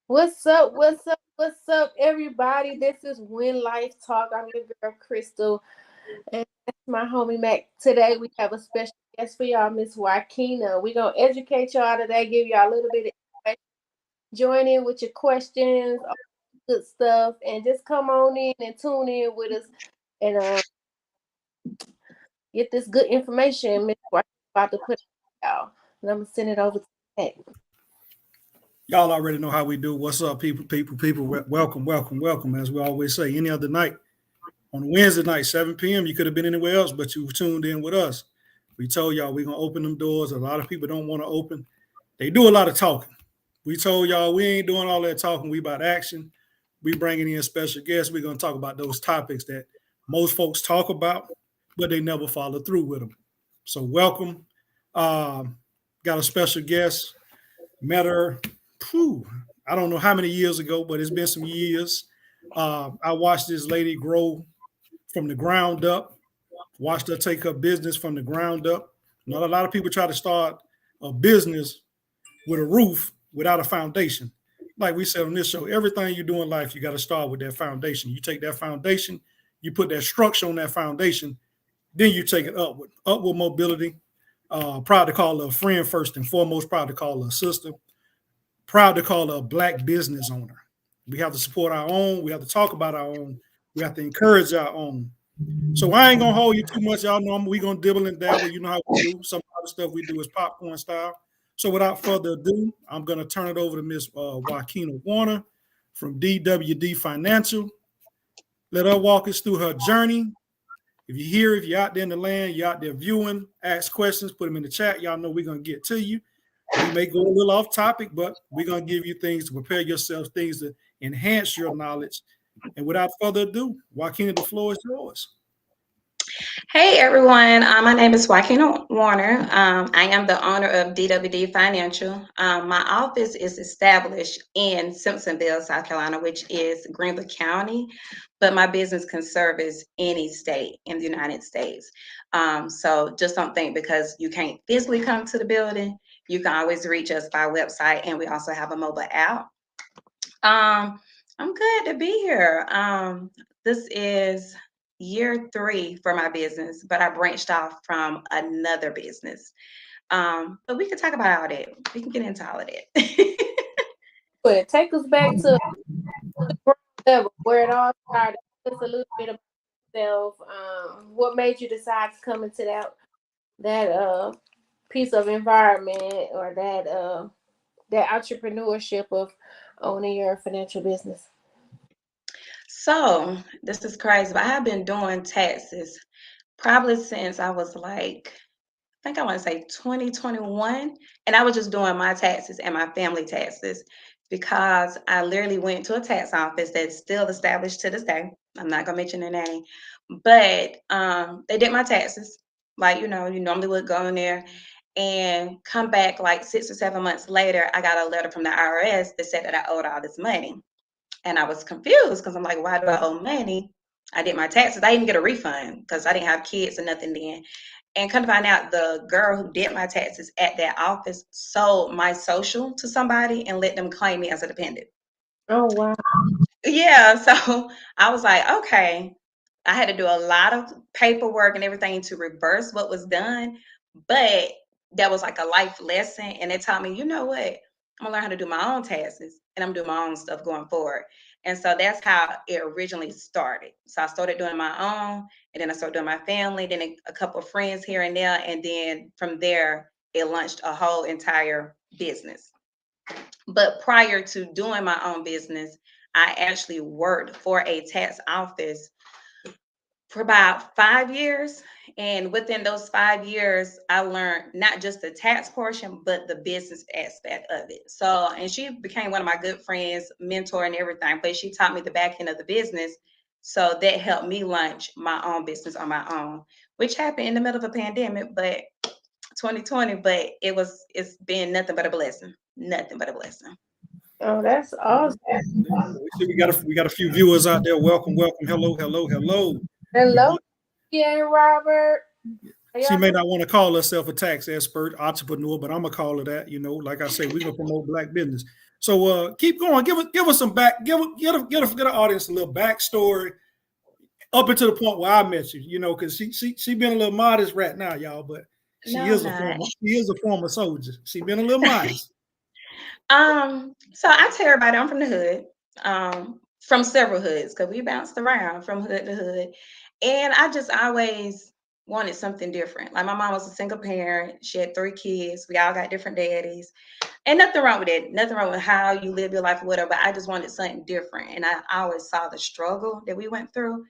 What's up? What's up? What's up, everybody? This is When Life Talk. I'm your girl, Crystal, and that's my homie Mac. Today, we have a special guest for y'all, Miss Joaquina. We're going to educate y'all today, give y'all a little bit of information. Join in with your questions, all the good stuff, and just come on in and tune in with us and get this good information Miss Joaquina about to put on y'all. And I'm going to send it over to Mac. Y'all already know how we do. What's up, people? Welcome, welcome, welcome. As we always say, any other night on Wednesday night, 7 p.m., you could have been anywhere else, but you tuned in with us. We told y'all we're going to open them doors. A lot of people don't want to open. They do a lot of talking. We told y'all we ain't doing all that talking. We about action. We bringing in special guests. We're going to talk about those topics that most folks talk about, but they never follow through with them. So welcome. Got a special guest. Met her, I don't know how many years ago, but it's been some years. I watched this lady grow from the ground up, watched her take her business from the ground up. Not a lot of people try to start a business with a roof without a foundation. Like we said on this show, everything you do in life, you got to start with that foundation. You take that foundation, you put that structure on that foundation, then you take it upward mobility. Proud to call her a friend first and foremost, proud to call her a sister, proud to call her a Black business owner. We have to support our own. We have to talk about our own. We have to encourage our own. So I ain't gonna hold you too much. Y'all know we gonna dibble and dabble. You know how we do. Some other stuff we do is popcorn style. So without further ado, I'm gonna turn it over to Miss Joaquina Warner from DWD Financial. Let her walk us through her journey. If you're here, if you're out there in the land, you're out there viewing, ask questions, put them in the chat. Y'all know we're gonna get to you. We may go a little off topic, but we're going to give you things to prepare yourselves, things to enhance your knowledge. And without further ado, Joaquina, the floor is yours. Hey everyone, my name is Joaquina Warner. I am the owner of DWD Financial. My office is established in Simpsonville, South Carolina, which is Greenville County, but my business can service any state in the United States. So just don't think because you can't physically come to the building, you can always reach us by website, and we also have a mobile app. I'm good to be here. This is year 3 for my business, but I branched off from another business. But we can talk about all that. We can get into all of that. But take us back to the ground level where it all started. Just a little bit about yourself. What made you decide to come into that piece of environment or that entrepreneurship of owning your financial business? So this is crazy, but I have been doing taxes probably since I was like, I think I want to say 2021. And I was just doing my taxes and my family taxes because I literally went to a tax office that's still established to this day. I'm not gonna mention the name, but they did my taxes. Like, you normally would go in there and come back like 6 or 7 months later. I got a letter from the IRS that said that I owed all this money. And I was confused because I'm like, why do I owe money? I did my taxes. I didn't get a refund because I didn't have kids or nothing then. And come to find out, the girl who did my taxes at that office sold my social to somebody and let them claim me as a dependent. Oh, wow. Yeah, so I was like, okay. I had to do a lot of paperwork and everything to reverse what was done, but that was like a life lesson. And it taught me, you know what? I'm gonna learn how to do my own taxes and I'm doing my own stuff going forward. And so that's how it originally started. So I started doing my own, and then I started doing my family, then a couple of friends here and there, and then from there it launched a whole entire business. But prior to doing my own business, I actually worked for a tax office for about 5 years. And within those 5 years, I learned not just the tax portion, but the business aspect of it. So, and she became one of my good friends, mentor, and everything. But she taught me the back end of the business. So that helped me launch my own business on my own, which happened in the middle of a pandemic, but 2020, but it's been nothing but a blessing. Nothing but a blessing. Oh, that's awesome. We see we got a few viewers out there. Welcome, welcome. Hello, hello, hello. Hello, yeah, Robert. She may not want to call herself a tax expert, entrepreneur, but I'm gonna call her that. You know, like I say, we're gonna promote Black business. So keep going. Give us some back. Get the audience a little backstory up until the point where I met you. You know, because she been a little modest right now, y'all, but she is a former soldier. She been a little modest. So I tell everybody I'm from the hood, from several hoods, because we bounced around from hood to hood. And I just always wanted something different. Like my mom was a single parent. She had 3 kids. We all got different daddies. And nothing wrong with it. Nothing wrong with how you live your life or whatever. But I just wanted something different. And I always saw the struggle that we went through.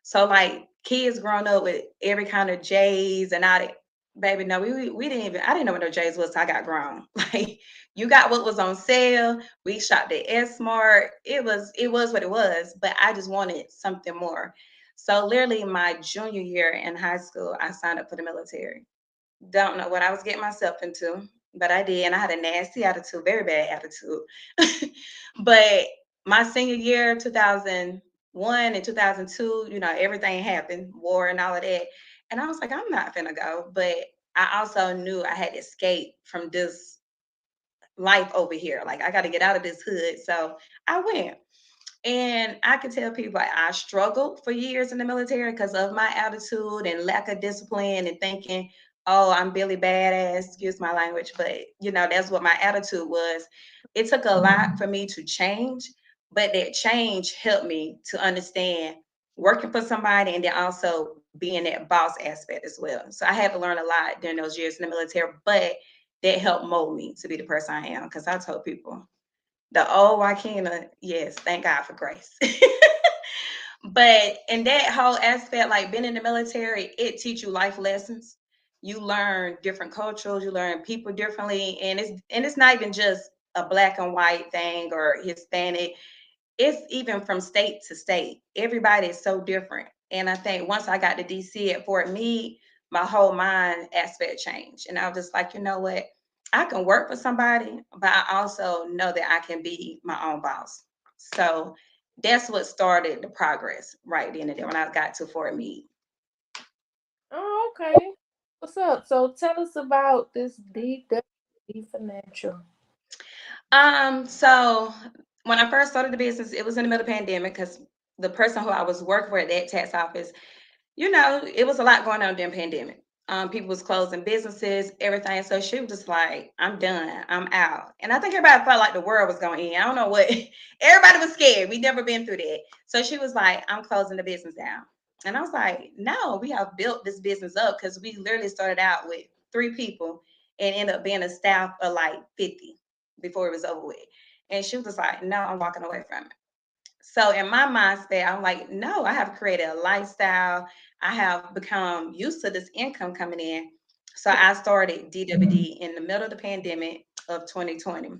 So like kids growing up with every kind of J's and all that. Baby, no, we didn't even, I didn't know what no J's was till I got grown. Like you got what was on sale. We shopped at S-Mart. It was what it was, but I just wanted something more. So literally my junior year in high school, I signed up for the military. Don't know what I was getting myself into, but I did. And I had a nasty attitude, very bad attitude. But my senior year, 2001 and 2002, you know, everything happened, war and all of that. And I was like, I'm not finna go. But I also knew I had to escape from this life over here. Like, I got to get out of this hood. So I went. And I could tell people I struggled for years in the military because of my attitude and lack of discipline and thinking, oh, I'm Billy Badass, excuse my language, but you know, that's what my attitude was. It took a lot for me to change, but that change helped me to understand working for somebody and then also being that boss aspect as well. So I had to learn a lot during those years in the military, but that helped mold me to be the person I am. Because I told people, the old Joaquina, yes, thank God for grace. But in that whole aspect, like being in the military, it teach you life lessons. You learn different cultures, you learn people differently, and it's not even just a black and white thing or Hispanic. It's even from state to state. Everybody is so different. And I think once I got to DC at Fort Meade, my whole mind aspect changed. And I was just like, you know what? I can work for somebody, but I also know that I can be my own boss. So that's what started the progress right then and there when I got to Fort Meade. Oh, okay. What's up? So tell us about this DWB Financial. So when I first started the business, it was in the middle of the pandemic because the person who I was working for at that tax office, you know, it was a lot going on during pandemic. People was closing businesses, everything. So she was just like, I'm done. I'm out. And I think everybody felt like the world was going in. I don't know what. Everybody was scared. We'd never been through that. So she was like, I'm closing the business down. And I was like, no, we have built this business up because we literally started out with 3 people and ended up being a staff of like 50 before it was over with. And she was just like, no, I'm walking away from it. So in my mindset, I'm like, no, I have created a lifestyle. I have become used to this income coming in. So I started DWD in the middle of the pandemic of 2020.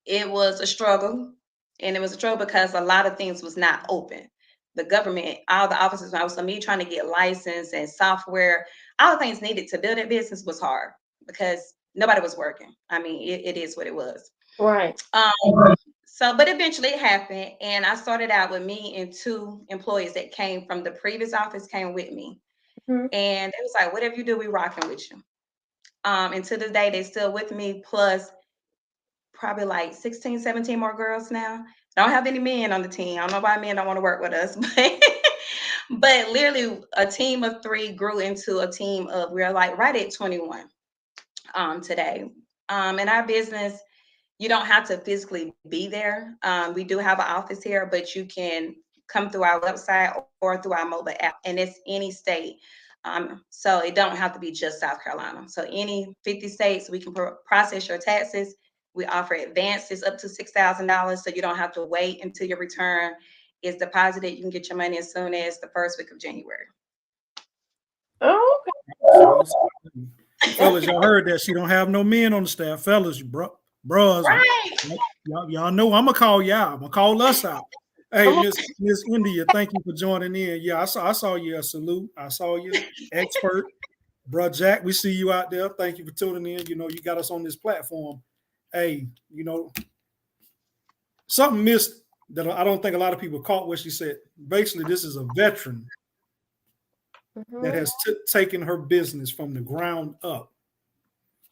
It was a struggle. And it was a struggle because a lot of things was not open. The government, all the offices, so me trying to get license and software, all the things needed to build a business was hard because nobody was working. I mean, it is what it was. Right. So, but eventually it happened. And I started out with me and 2 employees that came from the previous office came with me. Mhm. And it was like, whatever you do, we rocking with you. And to this day, they still with me, plus probably like 16, 17 more girls now. Don't have any men on the team. I don't know why men don't want to work with us, but literally a team of 3 grew into a team of, we're like right at 21 today. In our business, you don't have to physically be there. We do have an office here, but you can come through our website or through our mobile app, and it's any state. So it don't have to be just South Carolina. So any 50 states, we can process your taxes. We offer advances up to $6,000, so you don't have to wait until your return is deposited. You can get your money as soon as the first week of January. Oh, okay. Fellas, y'all heard that she don't have no men on the staff. Fellas, bros, Right. y'all know I'm gonna call y'all. I'm gonna call us out. Hey, Miss India, thank you for joining in. Yeah, I saw you. A salute. I saw you, expert, bro. Jack, we see you out there. Thank you for tuning in. You know, you got us on this platform. Hey, you know, something missed that I don't think a lot of people caught what she said. Basically, this is a veteran that has taken her business from the ground up.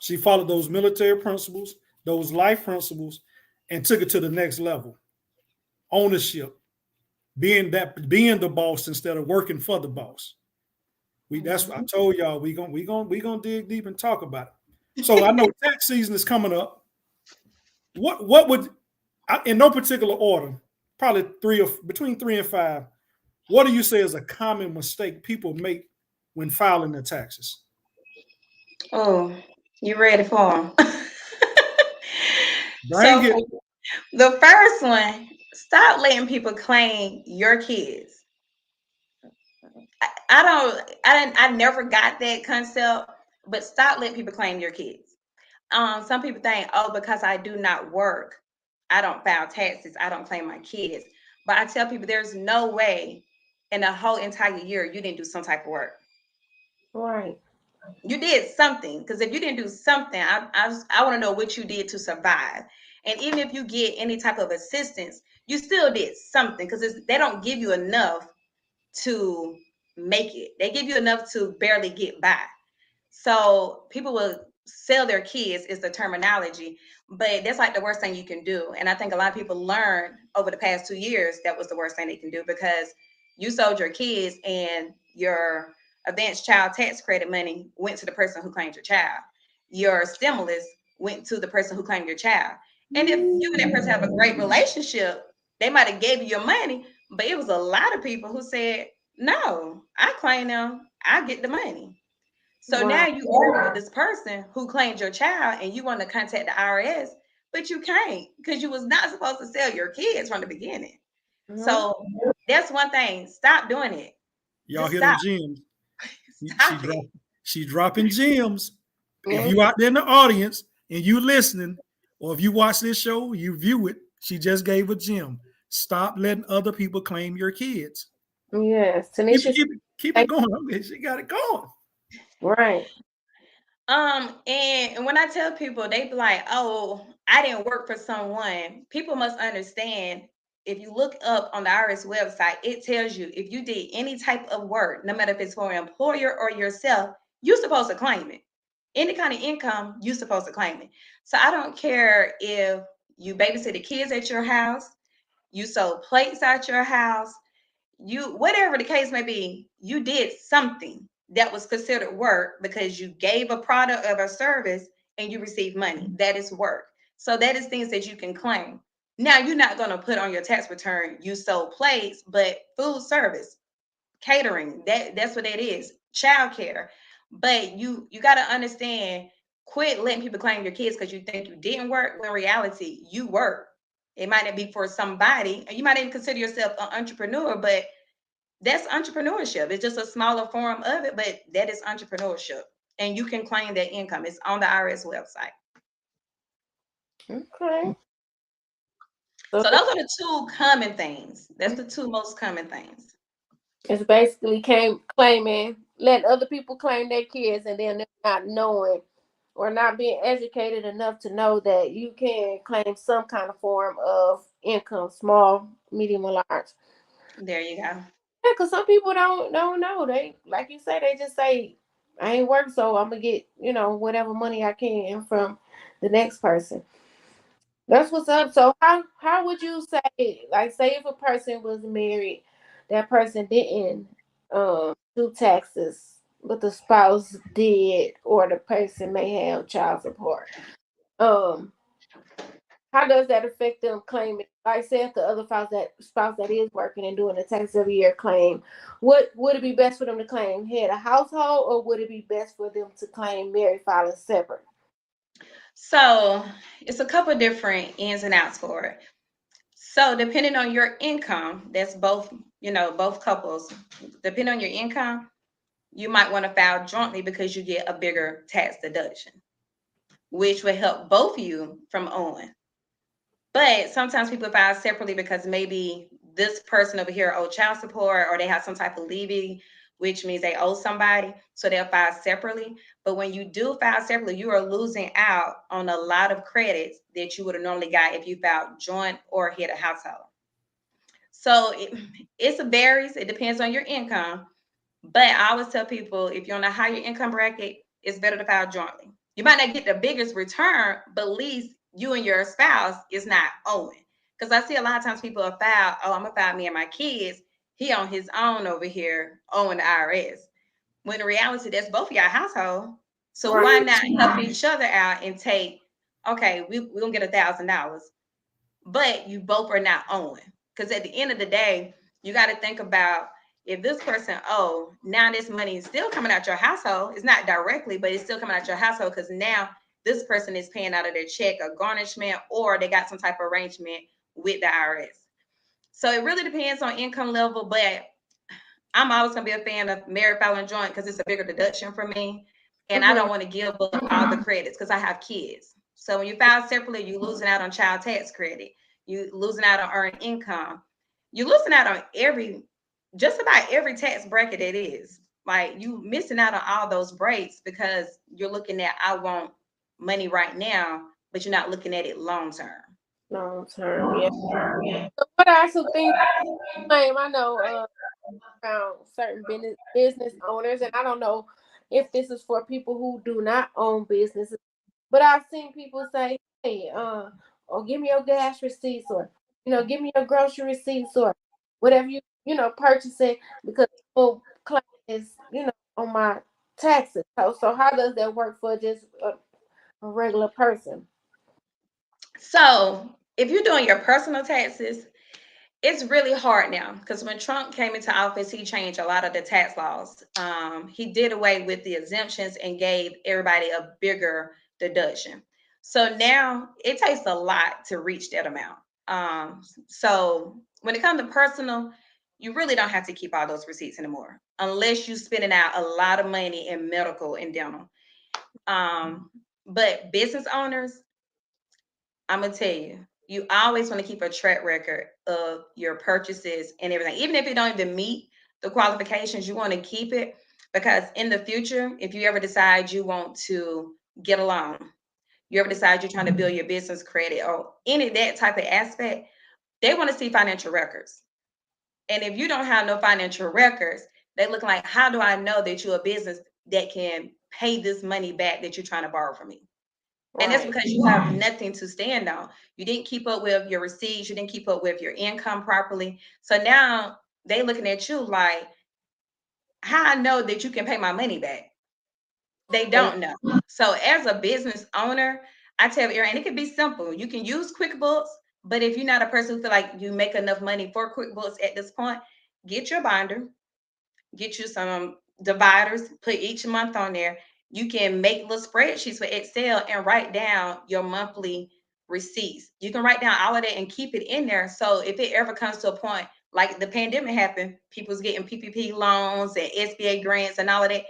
She followed those military principles, those life principles, and took it to the next level. Ownership, being the boss instead of working for the boss. That's what I told y'all. We gonna dig deep and talk about it. So I know tax season is coming up. What would, in no particular order, probably between 3 and 5, what do you say is a common mistake people make when filing their taxes? Oh, you ready for them? Bring it. The first one, stop letting people claim your kids. I never got that concept, but stop letting people claim your kids. Some people think, oh, because I do not work, I don't file taxes, I don't claim my kids. But I tell people there's no way in a whole entire year you didn't do some type of work. Right. You did something, because if you didn't do something, I want to know what you did to survive. And even if you get any type of assistance, you still did something, because they don't give you enough to make it. They give you enough to barely get by. So people will sell their kids is the terminology, but that's like the worst thing you can do. And I think a lot of people learned over the past 2 years that was the worst thing they can do, because you sold your kids and your advanced child tax credit money went to the person who claimed your child. Your stimulus went to the person who claimed your child. And if you and that person have a great relationship, they might have gave you your money, but it was a lot of people who said, no, I claim them, I get the money. So now you argue with this person who claimed your child and you want to contact the IRS, but you can't, because you was not supposed to sell your kids from the beginning. So that's one thing. Stop doing it. Y'all hear them gems. She's dropping gems. Yeah. If you out there in the audience and you listening, or if you watch this show, you view it, she just gave a gem. Stop letting other people claim your kids. Yes. Tanisha, keep it going. She got it going. Right. And when I tell people, they be like, oh, I didn't work for someone. People must understand, if you look up on the IRS website, it tells you if you did any type of work, no matter if it's for an employer or yourself, you're supposed to claim it. Any kind of income, you're supposed to claim it. So I don't care if you babysit the kids at your house, you sold plates at your house, whatever the case may be, you did something that was considered work because you gave a product or a service and you received money. That is work. So that is things that you can claim. Now, you're not going to put on your tax return you sold plates, but food service, catering, that's what that is. Childcare. But you got to understand, quit letting people claim your kids because you think you didn't work, when in reality you work. It might not be for somebody, and you might even consider yourself an entrepreneur, but that's entrepreneurship. It's just a smaller form of it, but that is entrepreneurship. And you can claim that income. It's on the IRS website. Okay. So those are the two common things. That's the two most common things. It's basically claiming, letting other people claim their kids, and then they're not knowing or not being educated enough to know that you can claim some kind of form of income, small, medium, or large. There you go. Yeah, because some people don't know. They, like you say, they just say, I ain't work, so I'm gonna get, whatever money I can from the next person. That's what's up. So how would you say, like, say if a person was married, that person didn't do taxes, but the spouse did, or the person may have child support. Um, how does that affect them claiming? Like, say if the other spouse that is working and doing the tax every year claim, what would it be best for them to claim head of household, or would it be best for them to claim married filing separate? So it's a couple different ins and outs for it. So depending on your income, that's both couples, depending on your income, you might want to file jointly because you get a bigger tax deduction, which will help both of you from owing. But sometimes people file separately because maybe this person over here owed child support, or they have some type of levy, which means they owe somebody. So they'll file separately. But when you do file separately, you are losing out on a lot of credits that you would have normally got if you filed joint or head of household. So it varies. It depends on your income. But I always tell people, if you're on a higher income bracket, it's better to file jointly. You might not get the biggest return, but at least you and your spouse is not owing. Because I see a lot of times people are filed, oh, I'm gonna file me and my kids. He on his own over here owing the IRS. When in reality, that's both of your household. So why not help each other out and take, okay, we're gonna get $1,000, but you both are not owing. Because at the end of the day, you got to think about, if this person, oh, now this money is still coming out your household. It's not directly, but it's still coming out your household because now this person is paying out of their check a garnishment, or they got some type of arrangement with the IRS. So it really depends on income level, but I'm always gonna be a fan of married filing joint because it's a bigger deduction for me, and I don't want to give up all the credits because I have kids. So when you file separately, you're losing out on child tax credit, you losing out on earned income, you're losing out on just about every tax bracket it is. Like, you missing out on all those breaks because you're looking at, I want money right now, but you're not looking at it long term. Long term, yeah. So what are some things? I know around certain business owners, and I don't know if this is for people who do not own businesses, but I've seen people say, "Hey, or give me your gas receipts, or give me your grocery receipts, or whatever you purchasing, because people claim is on my taxes." So how does that work for just a regular person? So if you're doing your personal taxes, it's really hard now because when Trump came into office, he changed a lot of the tax laws. He did away with the exemptions and gave everybody a bigger deduction. So now it takes a lot to reach that amount. So when it comes to personal, you really don't have to keep all those receipts anymore, unless you're spending out a lot of money in medical and dental. But business owners, I'm gonna tell you, you always want to keep a track record of your purchases and everything. Even if you don't even meet the qualifications, you want to keep it, because in the future, if you ever decide you want to get a loan, you ever decide you're trying to build your business credit or any of that type of aspect, they want to see financial records. And if you don't have no financial records, they look like, how do I know that you're a business that can pay this money back that you're trying to borrow from me? And that's because you have nothing to stand on. You didn't keep up with your receipts. You didn't keep up with your income properly. So now they looking at you like, how I know that you can pay my money back? They don't know. So as a business owner, I tell you, and it can be simple. You can use QuickBooks, but if you're not a person who feel like you make enough money for QuickBooks at this point, get your binder, get you some dividers, put each month on there. You can make little spreadsheets for Excel and write down your monthly receipts. You can write down all of that and keep it in there. So if it ever comes to a point like the pandemic happened, people's getting PPP loans and SBA grants and all of that.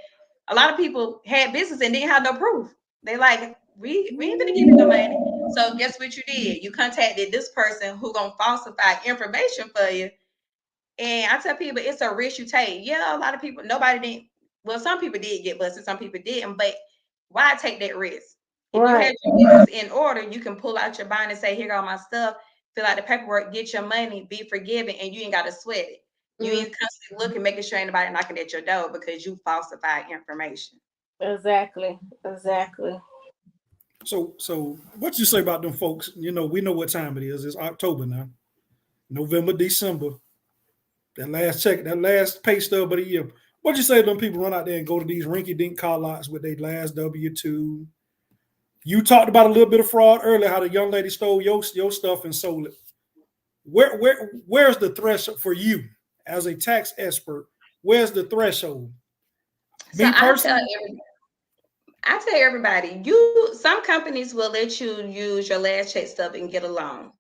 A lot of people had business and didn't have no proof. They like, we ain't gonna give you no money. So guess what you did? You contacted this person who gonna falsify information for you. And I tell people, it's a risk you take. Yeah, a lot of people, nobody didn't. Well, some people did get busted, some people didn't. But why take that risk? If you had your business in order, you can pull out your bind and say, "Here go my stuff. Fill out the paperwork, get your money, be forgiven, and you ain't got to sweat it. You ain't constantly looking, making sure anybody knocking at your door because you falsified information." Exactly. So what you say about them folks? We know what time it is. It's October now. November, December. That last check, that last pay stub of the year. What you say to them people run out there and go to these rinky-dink car lots with their last W-2? You talked about a little bit of fraud earlier, how the young lady stole your stuff and sold it. Where's the threshold for you as a tax expert? Where's the threshold? So I tell everybody, some companies will let you use your last check stub and get a loan.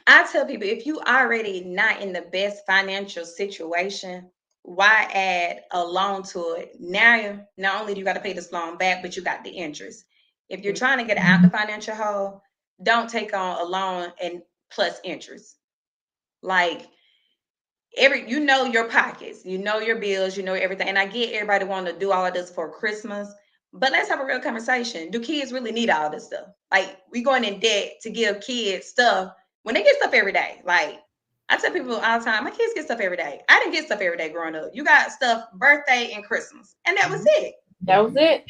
I tell people, if you already not in the best financial situation, why add a loan to it? Now, not only do you got to pay this loan back, but you got the interest. If you're trying to get out the financial hole, don't take on a loan and plus interest. Like, your pockets, your bills, everything. And I get everybody wanting to do all of this for Christmas, but let's have a real conversation. Do kids really need all this stuff? Like, we going in debt to give kids stuff when they get stuff every day. Like, I tell people all the time, my kids get stuff every day. I didn't get stuff every day growing up. You got stuff birthday and Christmas, and that was it. That was it.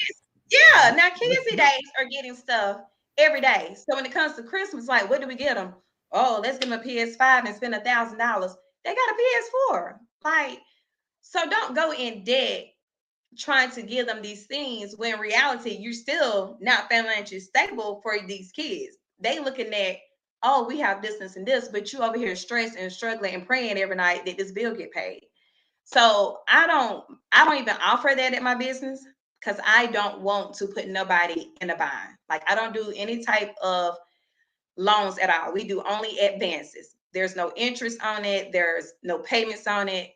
Yeah, now kids these days are getting stuff every day. So when it comes to Christmas, like, what do we get them? Oh, let's give them a PS5 and spend $1,000. They got a PS4. Like, so don't go in debt trying to give them these things when in reality you're still not financially stable for these kids. They looking at, oh, we have this and this, but you over here stressed and struggling and praying every night that this bill get paid. So I don't even offer that at my business because I don't want to put nobody in a bind. Like, I don't do any type of loans at all. We do only advances. There's no interest on it. There's no payments on it.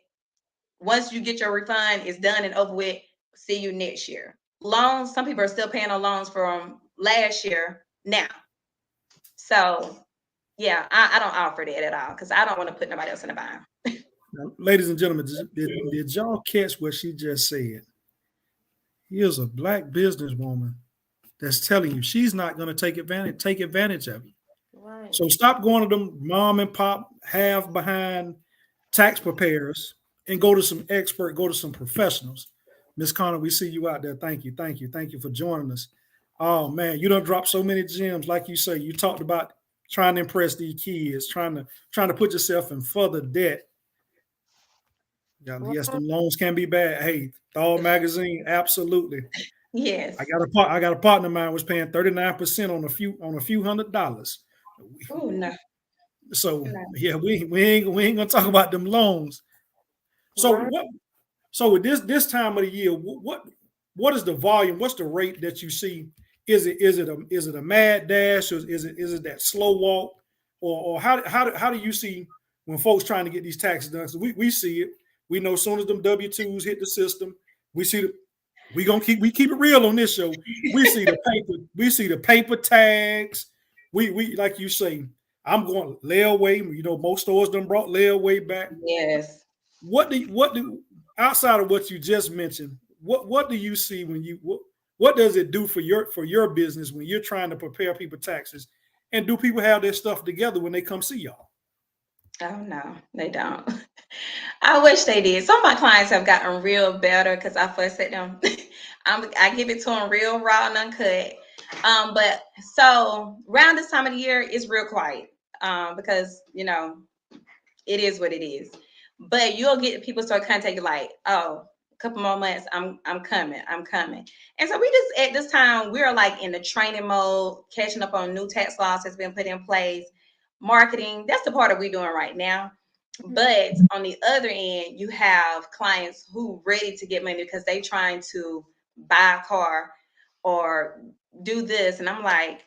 Once you get your refund, it's done and over with. See you next year. Loans, some people are still paying on loans from last year now. So yeah, I don't offer that at all because I don't want to put nobody else in a bind. Now, ladies and gentlemen, did y'all catch what she just said? Here's a black businesswoman that's telling you she's not going to take advantage of you. Right. So stop going to them mom and pop half behind tax preparers and go to some professionals. Miss Connor, we see you out there. Thank you for joining us. Oh man, you done dropped so many gems. Like you say, you talked about trying to impress these kids, trying to put yourself in further debt. Yeah, yes, them loans can be bad. Hey, Thor magazine, absolutely. Yes. I got a partner of mine was paying 39% on a few $100s. Oh no. So yeah, we ain't gonna talk about them loans. So Right. So with this time of the year, what is the volume? What's the rate that you see? Is it a mad dash, or is it that slow walk, or how do you see when folks trying to get these taxes done? So we see it. We know as soon as them W-2s hit the system, we keep it real on this show. We see the paper tags. We like you say, I'm going layaway. You know, most stores done brought layaway back. Yes. What do outside of what you just mentioned? What do you see when what does it do for your business when you're trying to prepare people taxes? And do people have their stuff together when they come see y'all? Oh no, they don't. I wish they did. Some of my clients have gotten real better because I fuss at them. I give it to them real raw and uncut. But so around this time of the year, it's real quiet because it is what it is. But you'll get people start contacting you like, oh, a couple more months, I'm coming. And so we just at this time we're like in the training mode, catching up on new tax laws that's been put in place, marketing. That's the part that we're doing right now. But on the other end, you have clients who ready to get money because they trying to buy a car or do this. And I'm like,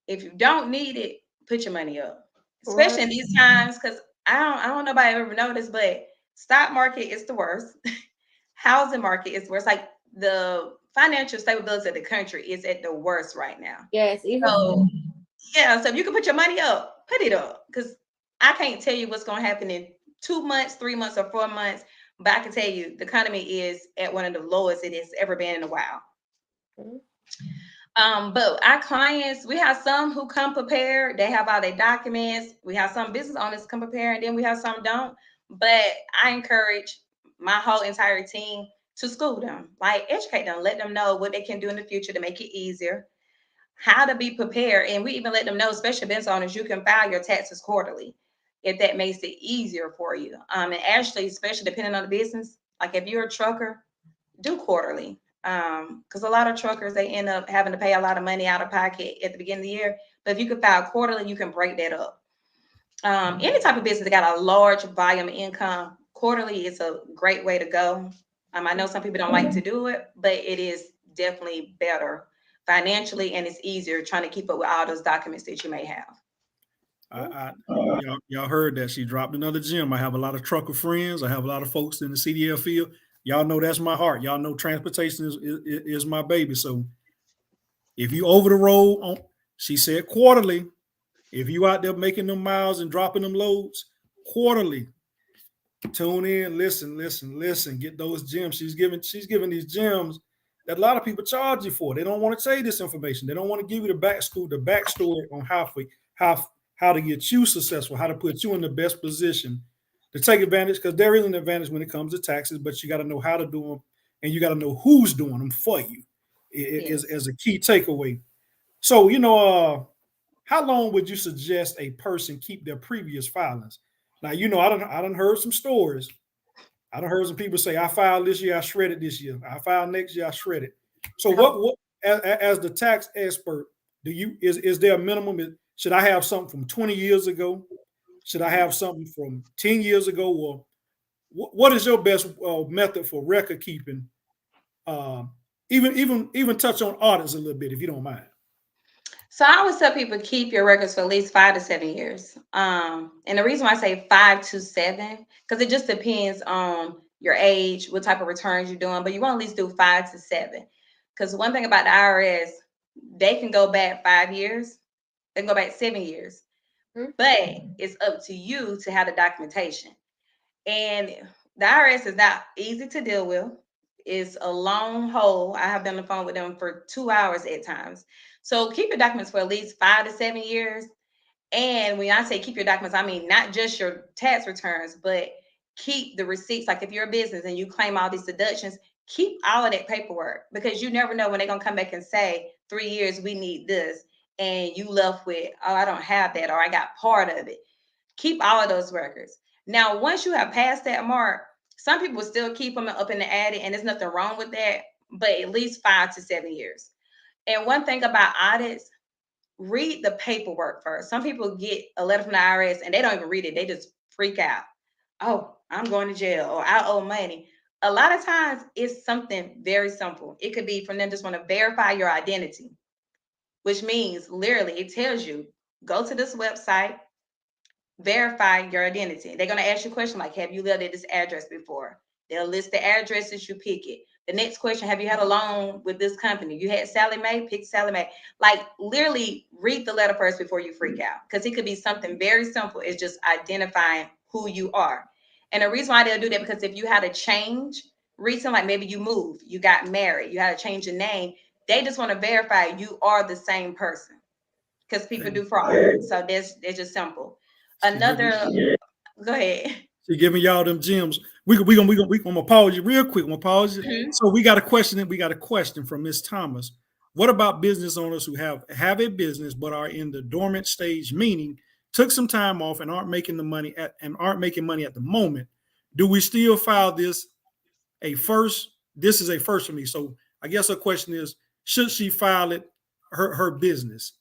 if you don't need it, put your money up. Especially in these times, because I don't know if I ever noticed, but stock market is the worst. Housing market is worse. Like the financial stability of the country is at the worst right now. Yes, even So yeah, so if you can put your money up, put it up. Because I can't tell you what's going to happen in 2 months, 3 months, or 4 months. But I can tell you the economy is at one of the lowest it has ever been in a while. But our clients, we have some who come prepared. They have all their documents. We have some business owners come prepared, and then we have some don't. But I encourage my whole entire team to school them, like educate them, let them know what they can do in the future to make it easier, how to be prepared. And we even let them know, especially business owners, you can file your taxes quarterly if that makes it easier for you. And actually, especially depending on the business, like if you're a trucker, do quarterly. Because a lot of truckers, they end up having to pay a lot of money out of pocket at the beginning of the year. But if you can file quarterly, you can break that up. Any type of business that got a large volume of income, quarterly is a great way to go. I know some people don't like to do it, but it is definitely better financially, and it's easier trying to keep up with all those documents that you may have. Y'all heard that she dropped another gem. I have a lot of trucker friends. I have a lot of folks in the CDL field. Y'all know that's my heart. Y'all know transportation is my baby. So if you over the road, she said quarterly. If you out there making them miles and dropping them loads, quarterly. Tune in, listen, get those gems. She's giving these gems that a lot of people charge you for. They don't want to tell you this information. They don't want to give you the backstory on how how to get you successful, how to put you in the best position to take advantage, because there is an advantage when it comes to taxes, but you got to know how to do them, and you got to know who's doing them for you Yes. as a key takeaway. So, how long would you suggest a person keep their previous filings? Now, I done heard some stories. I done heard some people say, I filed this year, I shredded this year. I filed next year, I shredded. So what as the tax expert, is there a minimum? Should I have something from 20 years ago? Should I have something from 10 years ago? Or what is your best method for record keeping? Even touch on audits a little bit, if you don't mind. So I always tell people keep your records for at least 5 to 7 years. And the reason why I say 5 to 7, because it just depends on your age, what type of returns you're doing, but you want to at least do 5 to 7. Because one thing about the IRS, they can go back 5 years, they can go back 7 years, but it's up to you to have the documentation. And the IRS is not easy to deal with. It's a long haul. I have been on the phone with them for 2 hours at times. So keep your documents for at least 5 to 7 years. And when I say keep your documents, I mean not just your tax returns, but keep the receipts. Like if you're a business and you claim all these deductions, keep all of that paperwork, because you never know when they're going to come back and say 3 years, we need this. And you left with, oh, I don't have that, or I got part of it. Keep all of those records. Now, once you have passed that mark, some people still keep them up in the attic, and there's nothing wrong with that, but at least 5 to 7 years. And one thing about audits, read the paperwork first. Some people get a letter from the IRS and they don't even read it. They just freak out. Oh, I'm going to jail, or I owe money. A lot of times it's something very simple. It could be from them just want to verify your identity, which means literally it tells you, go to this website, verify your identity. They're going to ask you a question like, have you lived at this address before? They'll list the addresses, you pick it. The next question, have you had a loan with this company? You had Sallie Mae, pick Sallie Mae. Like literally read the letter first before you freak out, because it could be something very simple. It's just identifying who you are. And the reason why they'll do that, because if you had a change recent, like maybe you moved, you got married, you had to change your name, they just want to verify you are the same person, because people do fraud. So that's just simple. Another, go ahead. She giving y'all them gems. We gonna pause you real quick. I'm gonna pause you. Mhm. So we got a question. We got a question from Miss Thomas. What about business owners who have a business but are in the dormant stage, meaning took some time off and aren't making money at the moment? Do we still file this a first? This is a first for me. So I guess her question is, should she file it her business?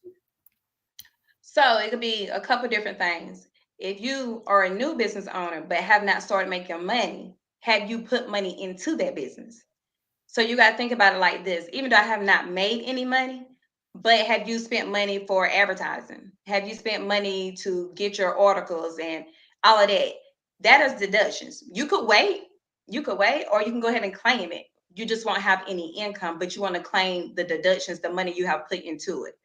So it could be a couple different things. If you are a new business owner but have not started making money, have you put money into that business? So you got to think about it like this. Even though I have not made any money, but have you spent money for advertising? Have you spent money to get your articles and all of that? That is deductions. You could wait, or you can go ahead and claim it. You just won't have any income, but you want to claim the deductions, the money you have put into it.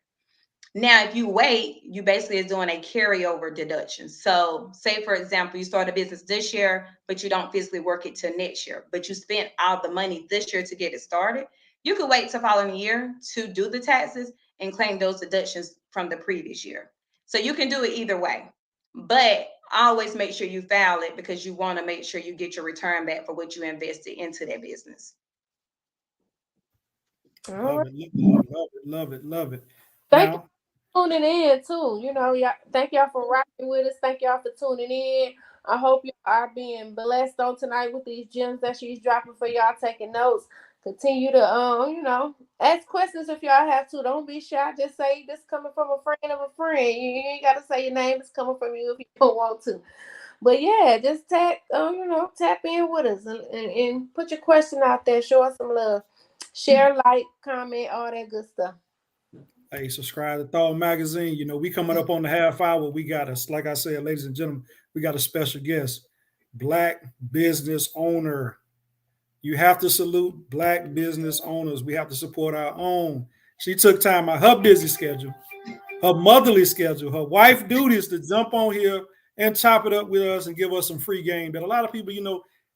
Now, if you wait, you basically is doing a carryover deduction. So say, for example, you start a business this year, but you don't physically work it till next year, but you spent all the money this year to get it started. You could wait till following year to do the taxes and claim those deductions from the previous year. So you can do it either way, but always make sure you file it, because you want to make sure you get your return back for what you invested into that business. Love it, love it, love it, love it. Thank Now, you for tuning in too. Y'all, thank y'all for rocking with us. Thank y'all for tuning in. I hope you are being blessed on tonight with these gems that she's dropping for y'all, taking notes. Continue to ask questions if y'all have to. Don't be shy. Just say this coming from a friend of a friend. You ain't gotta say your name is coming from you if you don't want to. But yeah, just tap in with us and put your question out there. Show us some love. Share, like, comment, all that good stuff. hey, subscribe to Thought Magazine. We coming up on the half hour. We got us, like I said, ladies and gentlemen, we got a special guest, Black business owner. You have to salute Black business owners. We have to support our own. She took time out her busy schedule, her motherly schedule, her wife duties to jump on here and chop it up with us and give us some free game. But a lot of people,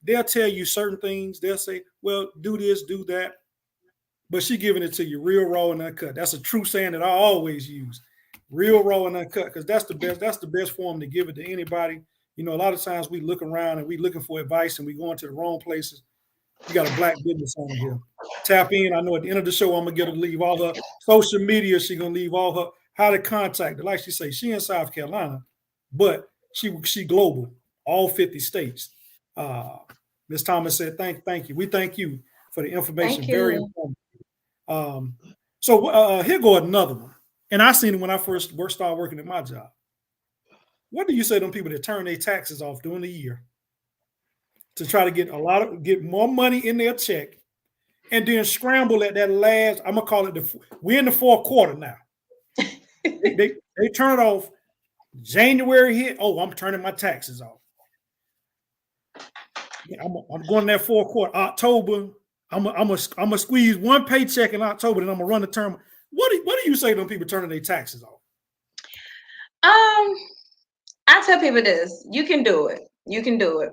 they'll tell you certain things. They'll say, well, do this, do that. But she giving it to you real raw and uncut. That's a true saying that I always use. real raw and uncut, because that's the best. That's the best form to give it to anybody. You know, a lot of times we look around and we looking for advice and we going to the wrong places. You got a black business owner here. Tap in. I know at the end of the show, I'm gonna get her to leave all her social media. She's gonna leave all her how to contact her. Like she say, she in South Carolina, but she global, all 50 states. Ms. Thomas said, thank you. We thank you for the information. Very informative. So here go another one. And I seen it when I first started working at my job. What do you say to them people that turn their taxes off during the year to try to get more money in their check, and then scramble at that last? I'm gonna call it we're in the fourth quarter now. they turn it off. January hit. Oh, I'm turning my taxes off. I'm going in that fourth quarter. October. I'm gonna squeeze one paycheck in October, and I'm gonna run the term. What do you say to them people turning their taxes off? I tell people this: you can do it. You can do it.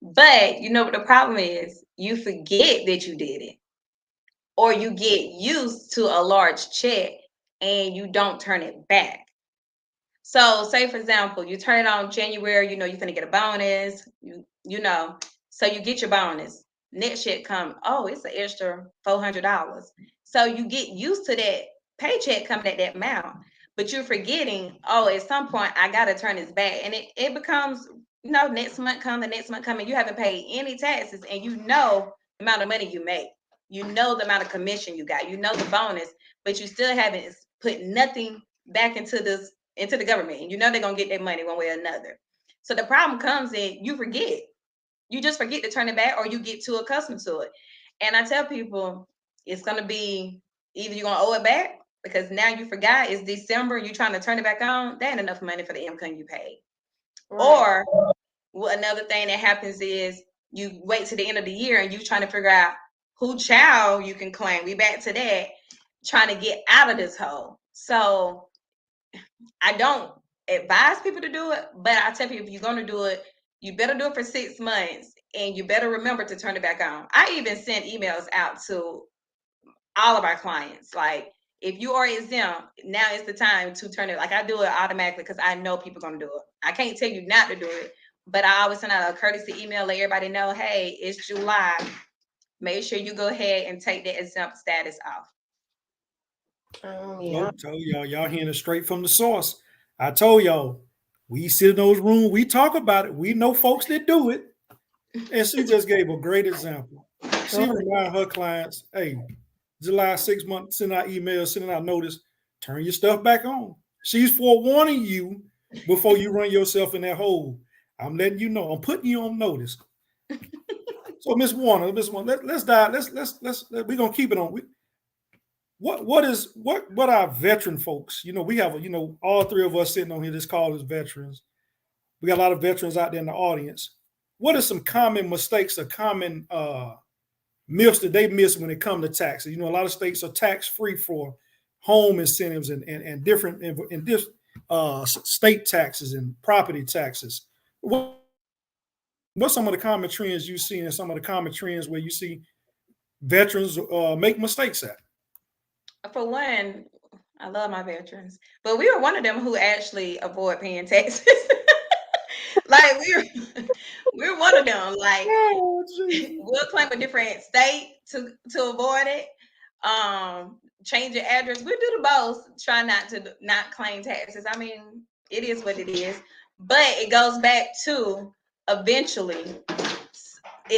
But you know what the problem is? You forget that you did it, or you get used to a large check and you don't turn it back. So, say for example, you turn it on January. You know you're gonna get a bonus. You know, so you get your bonus. Next check come. Oh, it's an extra $400. So you get used to that paycheck coming at that amount, but you're forgetting. Oh, at some point I gotta turn this back, and it becomes, you know, next month come, the next month come, and you haven't paid any taxes, and you know the amount of money you make, you know the amount of commission you got, you know the bonus, but you still haven't put nothing back into the government, and you know they're gonna get their money one way or another. So the problem comes in you forget. You just forget to turn it back, or you get too accustomed to it. And I tell people it's gonna be either you're gonna owe it back because now you forgot it's December, you're trying to turn it back on. That ain't enough money for the income you paid. Right. Or another thing that happens is you wait to the end of the year and you trying to figure out who child you can claim. We back to that, trying to get out of this hole. So I don't advise people to do it, but I tell people if you're going to do it, you better do it for 6 months, and you better remember to turn it back on. I even sent emails out to all of our clients. Like, if you are exempt, now is the time to turn it. Like, I do it automatically because I know people are going to do it. I can't tell you not to do it, but I always send out a courtesy email, let everybody know, hey, it's July. Make sure you go ahead and take the exempt status off. Yeah. I told y'all hearing it straight from the source. I told y'all, we sit in those rooms, we talk about it. We know folks that do it. And she just gave a great example. She reminded her clients, hey, July 6 months, send out emails, sending out notice, turn your stuff back on. She's forewarning you before you run yourself in that hole. I'm letting you know. I'm putting you on notice. So, Miss Warner, let's dive. We're gonna keep it on. What our veteran folks? You know, we have all three of us sitting on here. This call is veterans. We got a lot of veterans out there in the audience. What are some common mistakes or common myths that they miss when it comes to taxes? You know, a lot of states are tax free for home incentives and different state taxes and property taxes. What's some of the common trends you see, and some of the common trends where you see veterans make mistakes at? For one, I love my veterans, but we were one of them who actually avoid paying taxes. Like we're one of them. Like we'll claim a different state to avoid it. Change your address. We do the both. Try not claim taxes. I mean, it is what it is. But it goes back to eventually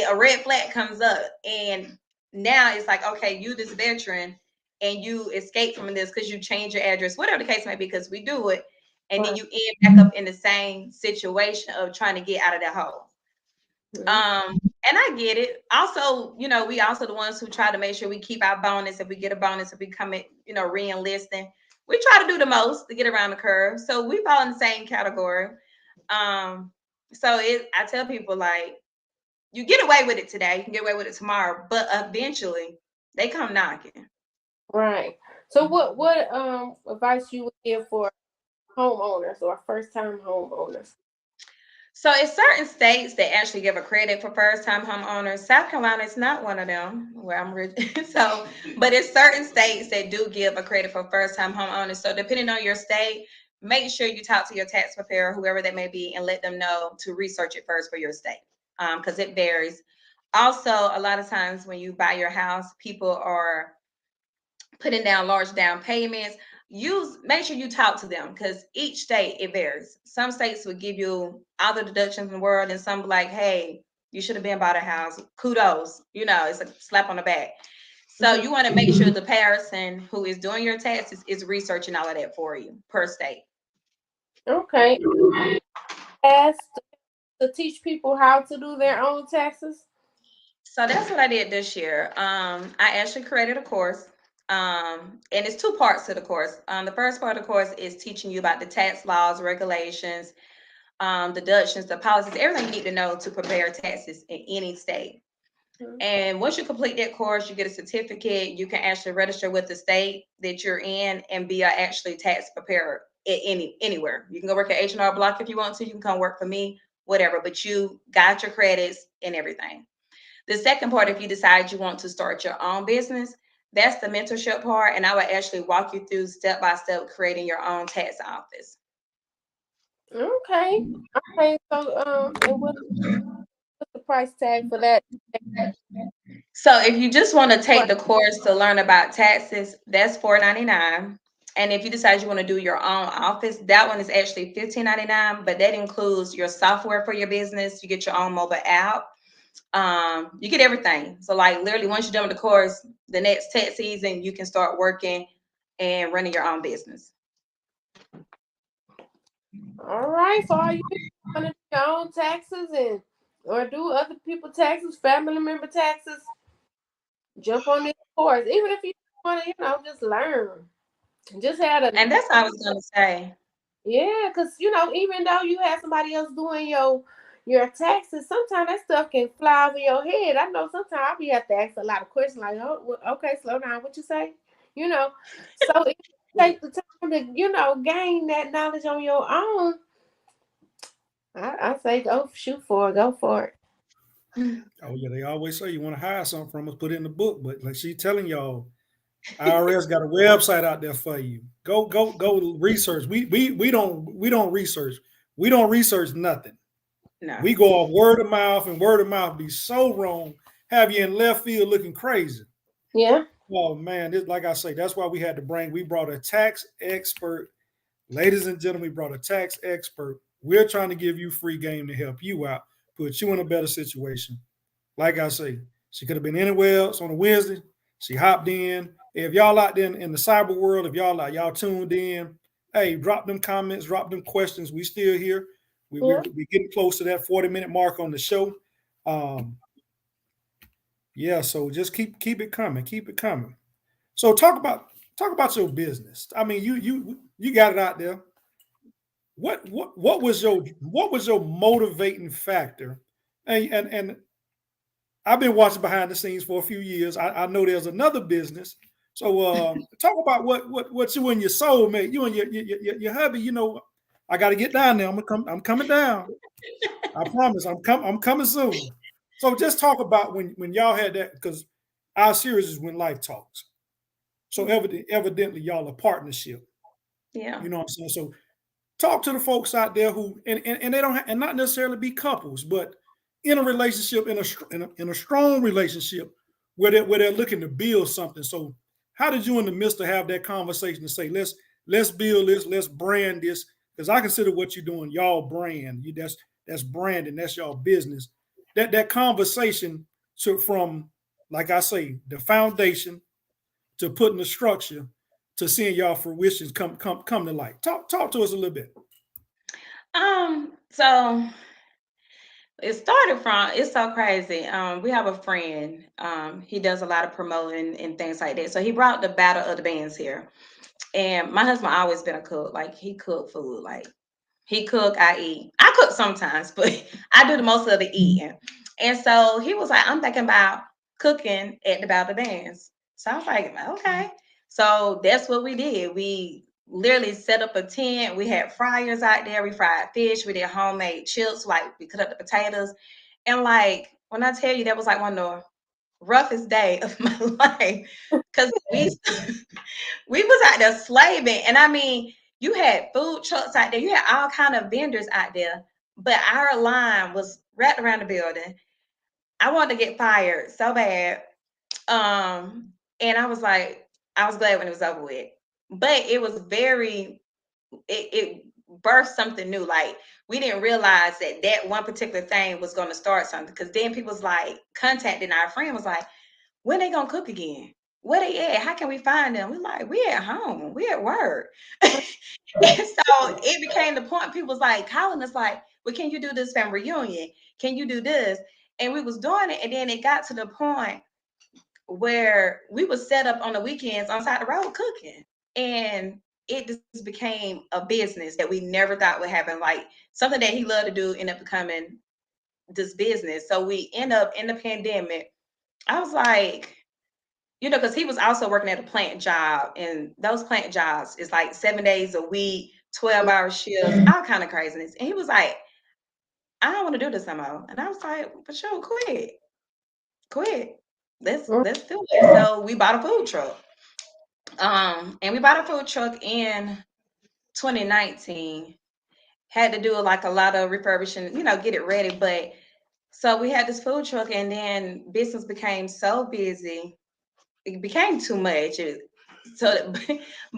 a red flag comes up, and now it's like, okay, you this veteran, and you escape from this because you change your address, whatever the case may be, because we do it. And then you end back up in the same situation of trying to get out of that hole. And I get it. Also, you know, we also the ones who try to make sure we keep our bonus. If we get a bonus, if we come in, you know, re-enlisting, we try to do the most to get around the curve. So we fall in the same category. I tell people, like, you get away with it today, you can get away with it tomorrow, but eventually they come knocking. Right. So what advice you would give for homeowners or first-time homeowners? So it's certain states that actually give a credit for first-time homeowners. South Carolina is not one of them where I'm so, but it's certain states that do give a credit for first-time homeowners. So depending on your state, make sure you talk to your tax preparer, whoever that may be, and let them know to research it first for your state, because it varies. Also, a lot of times when you buy your house, people are putting down large down payments. Make sure you talk to them because each state it varies. Some states will give you all the deductions in the world, and some be like, hey, you should have been bought a house. Kudos, it's a slap on the back. So you want to make sure the person who is doing your taxes is researching all of that for you per state. Okay. Asked to teach people how to do their own taxes. So that's what I did this year. I actually created a course. And it's two parts to the course. The first part of the course is teaching you about the tax laws, regulations, deductions, the policies, everything you need to know to prepare taxes in any state. And once you complete that course, you get a certificate. You can actually register with the state that you're in and be actually tax preparer at anywhere. You can go work at H&R Block if you want to. You can come work for me, whatever. But you got your credits and everything. The second part, if you decide you want to start your own business, that's the mentorship part. And I will actually walk you through step by step creating your own tax office. Okay. Okay. So and what's the price tag for that? So if you just want to take the course to learn about taxes, that's $4.99. And if you decide you want to do your own office, that one is actually $15.99, but that includes your software for your business. You get your own mobile app. You get everything. So like literally once you're done with the course, the next tax season, you can start working and running your own business. All right. So are you want to do your own taxes or do other people taxes, family member taxes? Jump on this course, even if you want to, just learn. Just had a And that's what I was gonna say. Yeah, because even though you have somebody else doing your taxes, sometimes that stuff can fly over your head. I know sometimes I'll be have to ask a lot of questions like, oh, okay, slow down, what you say? So if you take the time to, gain that knowledge on your own, I say go shoot for it, go for it. Oh yeah, they always say you want to hire something from us, put it in the book. But like she's telling y'all, IRS got a website out there for you. Go research. We don't research. We don't research nothing. No. We go off word of mouth, and word of mouth be so wrong, have you in left field looking crazy. Yeah. Oh man, like I say, that's why we brought a tax expert. Ladies and gentlemen, we brought a tax expert. We're trying to give you free game to help you out, put you in a better situation. Like I say, she could have been anywhere else on a Wednesday. She hopped in. If y'all out there in the cyber world, if y'all tuned in, hey, drop them comments, drop them questions. We still here. We're getting close to that 40-minute mark on the show. Yeah, so just keep it coming, keep it coming. So talk about your business. I mean, you got it out there. What was your motivating factor? And I've been watching behind the scenes for a few years. I know there's another business. So talk about what you and your soulmate, you and your hubby. I got to get down there. I'm coming down. I promise. I'm coming soon. So just talk about when y'all had that, because our series is When Life Talks. So evidently y'all a partnership. Yeah. You know what I'm saying? So talk to the folks out there who and they don't and not necessarily be couples, but in a relationship, in a strong relationship where they're looking to build something. So how did you and the mister have that conversation to say let's build this, let's brand this? Because I consider what you're doing y'all brand. That's branding, that's y'all business. That conversation from, like I say, the foundation to putting the structure to seeing y'all fruitions come to light. Talk to us a little bit. So it started from, it's so crazy. We have a friend. He does a lot of promoting and things like that. So he brought the Battle of the Bands here. And my husband always been a cook. Like he cooked food. Like he cook, I eat. I cook sometimes, but I do the most of the eating. And so he was like, I'm thinking about cooking at the Battle of the Bands. So I was like, okay. So that's what we did. We literally set up a tent. We had fryers out there. We fried fish. We did homemade chips. Like we cut up the potatoes. And like when I tell you that was like one of the roughest day of my life, because we was out there slaving. And I mean, you had food trucks out there. You had all kind of vendors out there. But our line was wrapped around the building. I wanted to get fired so bad. And I was like, I was glad when it was over with. But it was it birthed something new. Like we didn't realize that one particular thing was going to start something. Because then people was like contacting our friend was like, when they gonna cook again? Where they at? How can we find them? We're like, we at home, we at work. And so it became the point. People was like calling us like, well, can you do this family reunion? Can you do this? And we was doing it, and then it got to the point where we was set up on the weekends on side the road cooking, and it just became a business that we never thought would happen. Like something that he loved to do ended up becoming this business. So we end up in the pandemic. I was like, you know, because he was also working at a plant job, and those plant jobs is like 7 days a week, 12-hour shifts, all kind of craziness. And he was like, I don't want to do this no more. And I was like, but sure, quit. Let's do it. So we bought a food truck. And we bought a food truck in 2019. Had to do like a lot of refurbishing, you know, get it ready. But so we had this food truck, and then business became so busy. It became too much. But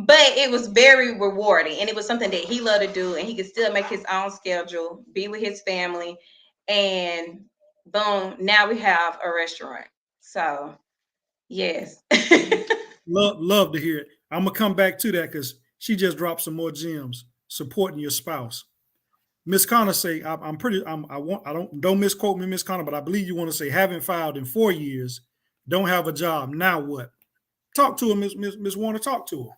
it was very rewarding, and it was something that he loved to do, and he could still make his own schedule, be with his family, and boom, now we have a restaurant. So yes. Love to hear it. I'm gonna come back to that because she just dropped some more gems supporting your spouse. Miss Connor say, don't misquote me, Miss Connor, but I believe you want to say haven't filed in 4 years, don't have a job. Now what? Talk to her, Miss Warner. Talk to her.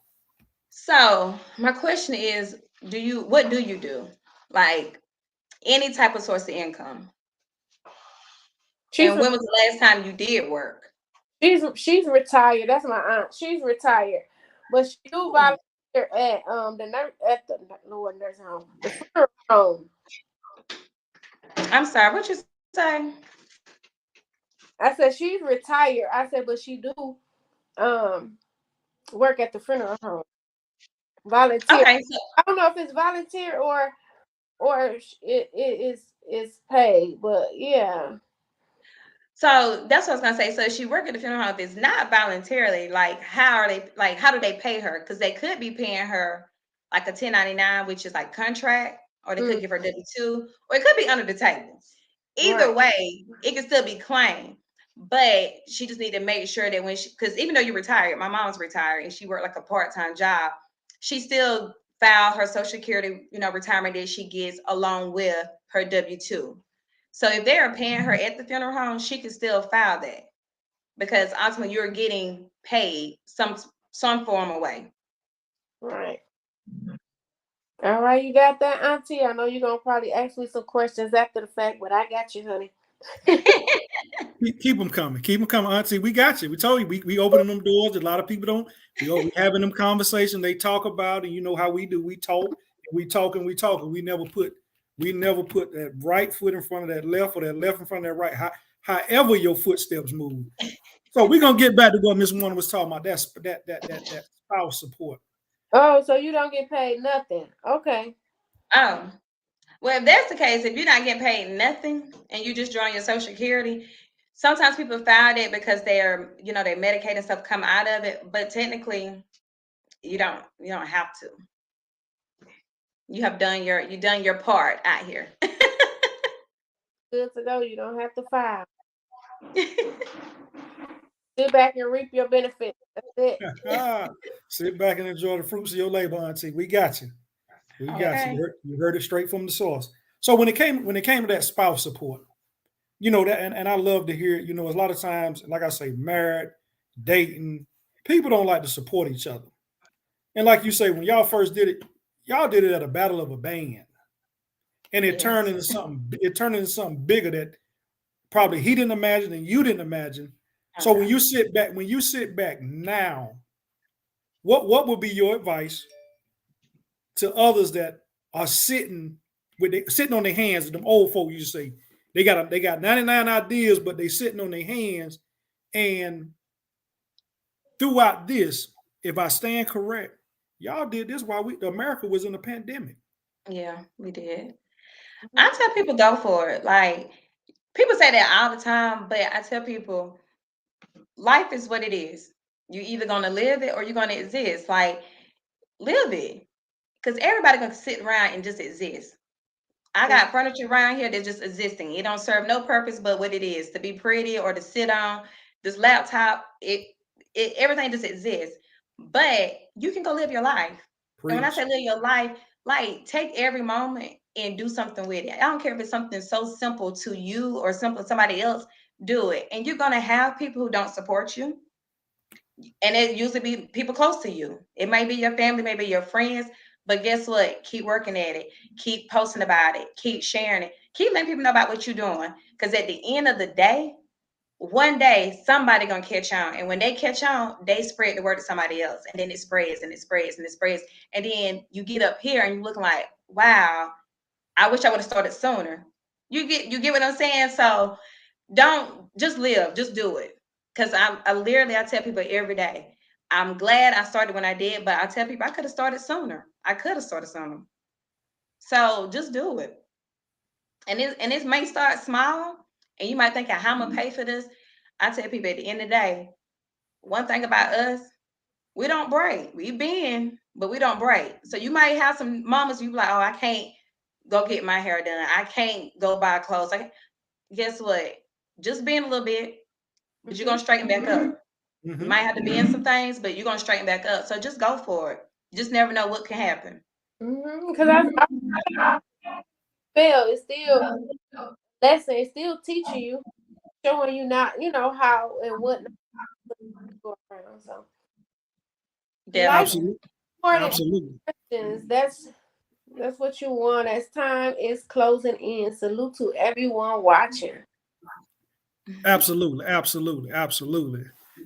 So my question is, what do you do? Like any type of source of income? And when was the last time you did work? She's retired. That's my aunt. She's retired, but she do volunteer at the Lord nursing home, the funeral home. I'm sorry, what you say? I said she's retired. I said, but she do work at the funeral home. Volunteer. Okay, so I don't know if it's volunteer or it is paid, but yeah. So that's what I was gonna say. So she worked at the funeral home. If it's not voluntarily, like how do they pay her? Because they could be paying her like a 1099, which is like contract, or they could give her W-2, or it could be under the table. Either way, it can still be claimed. But she just need to make sure that because even though you're retired, my mom's retired and she worked like a part-time job, she still filed her Social Security, retirement that she gets along with her W-2. So if they're paying her at the funeral home, she can still file that because ultimately you're getting paid some form of way. Right. All right, you got that, Auntie? I know you're going to probably ask me some questions after the fact, but I got you, honey. Keep them coming. Keep them coming, Auntie. We got you. We told you. We opening them doors. A lot of people don't. We having them conversation. They talk about, and you know how we do. We talk, we talk, and we talk. And we never put that right foot in front of that left, or that left in front of that right. However your footsteps move. So we're gonna get back to what Miss Warner was talking about. That spouse support. Oh, so you don't get paid nothing? Okay. Oh, well, if that's the case, if you're not getting paid nothing and you just drawing your Social Security, sometimes people file that because they're, their Medicaid and stuff come out of it. But technically, you don't have to. You have done your part out here. Good to go. You don't have to file. Sit back and reap your benefits. That's it. Sit back and enjoy the fruits of your labor, Auntie. We got you. We got you. You heard it straight from the source. So when it came to that spouse support, that, and I love to hear, a lot of times, like I say, married, dating, people don't like to support each other. And like you say, when y'all first did it, y'all did it at a battle of a band. And it turned into something bigger that probably he didn't imagine and you didn't imagine. Okay. So when you sit back now, what would be your advice to others that are sitting on their hands. Them old folk used to say they got 99 ideas, but they sitting on their hands. And throughout this, if I stand correct, y'all did this while America was in a pandemic. Yeah, we did. I tell people go for it. Like, people say that all the time, but I tell people life is what it is. You're either gonna live it or you're gonna exist. Like, live it. Because everybody gonna sit around and just exist. I got furniture around here that's just existing. It don't serve no purpose but what it is, to be pretty or to sit on. This laptop, it everything just exists. But you can go live your life. And when I say live your life, like, take every moment and do something with it. I don't care if it's something so simple to you or simple to somebody else, do it. And you're gonna have people who don't support you. And it usually be people close to you. It may be your family, maybe your friends, but guess what? Keep working at it. Keep posting about it. Keep sharing it. Keep letting people know about what you're doing. Because at the end of the day, one day somebody gonna catch on. And when they catch on, they spread the word to somebody else. And then it spreads and it spreads and it spreads. And then you get up here and you're looking like, wow, I wish I would have started sooner. You get what I'm saying? So don't just live, just do it. Because I tell people every day, I'm glad I started when I did, but I tell people I could have started sooner. So just do it. And it may start small, and you might think, how I'm gonna pay for this. I tell people at the end of the day, one thing about us, we don't break. We bend, but we don't break. So you might have some moments you be like, oh, I can't go get my hair done. I can't go buy clothes. Guess what? Just bend a little bit, but you're gonna straighten back up. You might have to bend some things, but you're gonna straighten back up. So just go for it. You just never know what can happen. Because I feel it's still lesson. It's still teaching you, showing you not, how and what not to go around. So Absolutely. Absolutely. Questions. That's what you want. As time is closing in. Salute to everyone watching. Absolutely.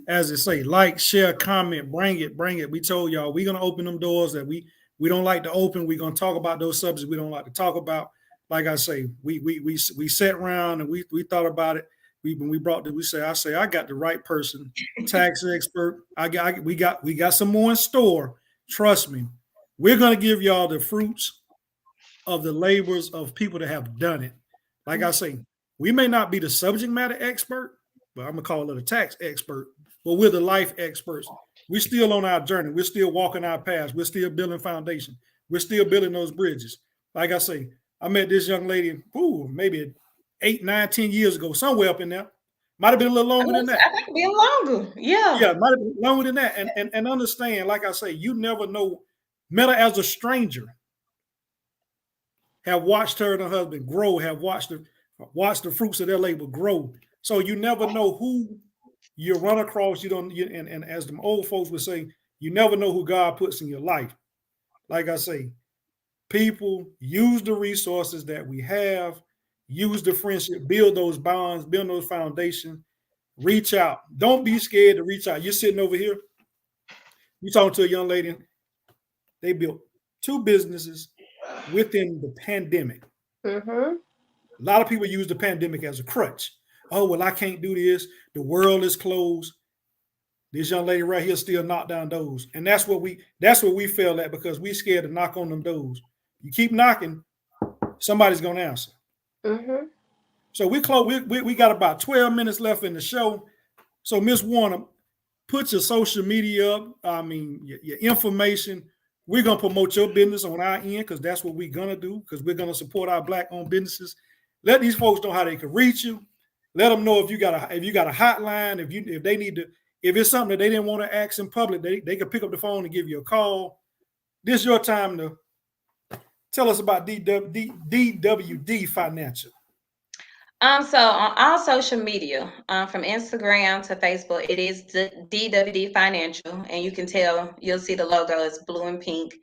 As they say, like, share, comment, bring it. We told y'all we're gonna open them doors that we don't like to open. We're gonna talk about those subjects we don't like to talk about. Like I say, we sat around and we thought about it. When we brought it, I got the right person, tax expert. We got some more in store. Trust me, we're gonna give y'all the fruits of the labors of people that have done it. Like I say, we may not be the subject matter expert, but I'm gonna call it a tax expert. But we're the life experts. We're still on our journey. We're still walking our paths. We're still building foundation. We're still building those bridges. Like I say, I met this young lady, maybe 8, 9, 10 years ago, somewhere up in there. Might have been a little longer than that. I think it'd be longer. Yeah. Yeah, might have been longer than that. And understand, like I say, you never know. Met her as a stranger. Have watched her and her husband grow. Have watched the fruits of their labor grow. So you never know who you run across. And as the old folks would say, you never know who God puts in your life. Like I say, people use the resources that we have, use the friendship, build those bonds, build those foundations, reach out. Don't be scared to reach out. You're sitting over here, you're talking to a young lady, they built 2 businesses within the pandemic. A lot of people use the pandemic as a crutch. Oh, well, I can't do this. The world is closed. This young lady right here still knocked down doors. And that's what we fail at, because we scared to knock on them doors. You keep knocking, somebody's gonna answer. So we got about 12 minutes left in the show. So Miss Warner, put your social media up. I mean, your information. We're gonna promote your business on our end, because that's what we're gonna do, because we're gonna support our Black-owned businesses. Let these folks know how they can reach you. Let them know if you got a hotline, if they need to, if it's something that they didn't want to ask in public, they can pick up the phone and give you a call. This is your time to tell us about DWD Financial. So on all social media, from Instagram to Facebook, it is DWD Financial, and you'll see the logo is blue and pink.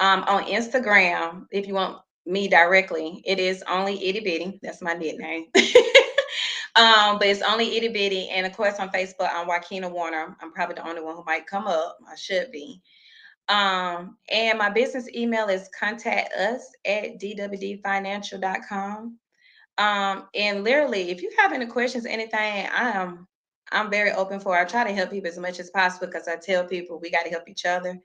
On Instagram, if you want me directly, it is only Itty Bitty. That's my nickname. But it's only Itty Bitty, and of course on Facebook, I'm Wakina Warner. I'm probably the only one who might come up. I should be. And my business email is contactus@dwdfinancial.com. And literally, if you have any questions, anything, I'm very open for. I try to help people as much as possible because I tell people we got to help each other.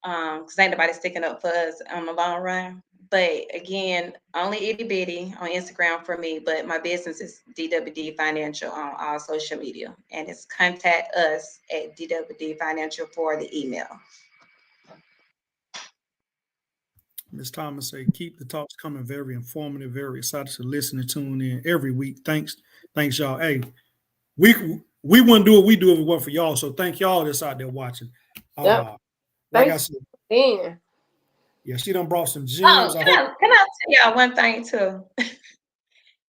Because ain't nobody sticking up for us on the long run. But again, only itty bitty on Instagram for me. But my business is DWD Financial on all social media, and it's contact us at DWD Financial for the email. Ms. Thomas say, keep the talks coming. Very informative. Very excited to listen and tune in every week. Thanks, y'all. Hey, we wouldn't do what we do if it weren't for y'all. So thank y'all that's out there watching. Yep. Like I said, Man. yeah, she done brought some gems. Oh, can I tell y'all one thing too?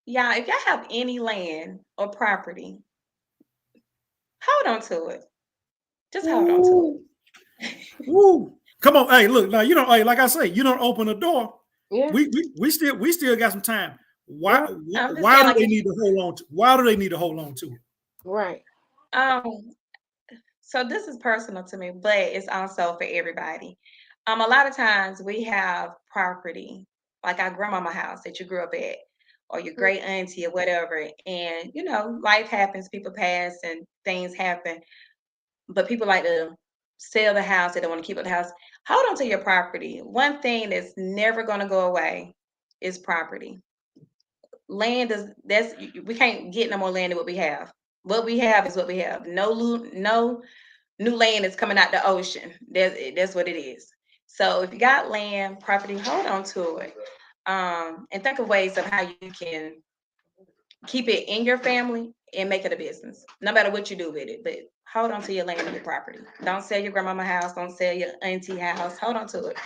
Y'all, if y'all have any land or property, hold on to it. Just hold on to it. Woo. Come on, hey, look now. You know, hey, like I say, you don't open the door. Yeah. We still got some time. Why do like they need to hold on to? Why do they need to hold on to it? Right. So this is personal to me, but it's also for everybody. A lot of times we have property, like our grandmama house that you grew up at, or your great auntie or whatever, and you know, life happens, people pass and things happen, but people like to sell the house, they don't want to keep the house. Hold on to your property. One thing that's never going to go away is property. Land is we can't get no more land than what we have. What we have is what we have. No new land is coming out the ocean. That's what it is. So if you got land, property, hold on to it. And think of ways of how you can keep it in your family and make it a business, no matter what you do with it. But hold on to your land and your property. Don't sell your grandmama house. Don't sell your auntie house. Hold on to it.